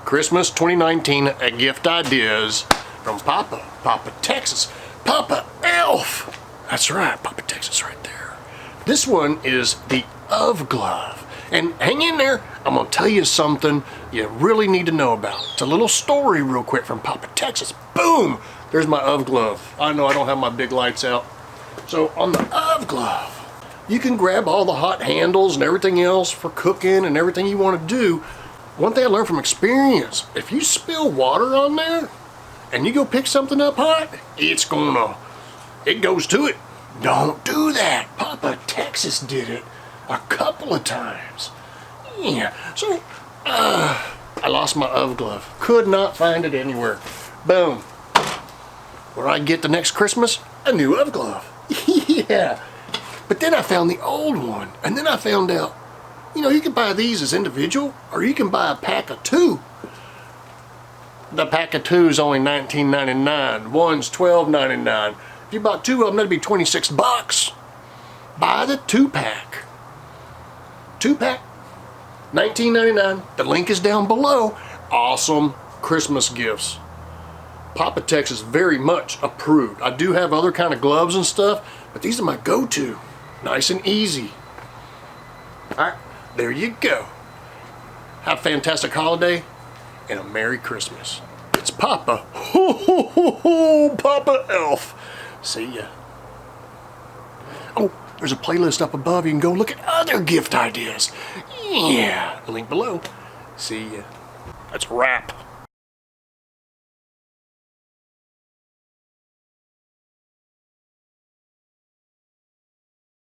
Christmas 2019 gift ideas from Papa Texas, Papa Elf. That's right, Papa Texas right there. This one is the OVE glove. And hang in there, I'm gonna tell you something you really need to know about. It's a little story real quick from Papa Texas. Boom, there's my OVE glove. I know I don't have my big lights out. So on the OVE glove, you can grab all the hot handles and everything else for cooking and everything you want to do. One thing I learned from experience, if you spill water on there and you go pick something up hot, it goes to it. Don't do that. Papa Texas did it a couple of times. Yeah, so I lost my OVE glove. Could not find it anywhere. Boom. Where I get the next Christmas? A new OVE glove. Yeah. But then I found the old one, and then I found out, you can buy these as individual, or you can buy a pack of two. The pack of two is only $19.99. One's $12.99. If you bought two of them, that'd be $26. Buy the two-pack. Two-pack, $19.99. The link is down below. Awesome Christmas gifts. Papa Texas very much approved. I do have other kind of gloves and stuff, but these are my go-to. Nice and easy. All right, there you go. Have a fantastic holiday and a Merry Christmas. It's Papa. Ho, ho, ho, ho, Papa Elf. See ya. Oh, there's a playlist up above. You can go look at other gift ideas. Yeah, link below. See ya. That's a wrap.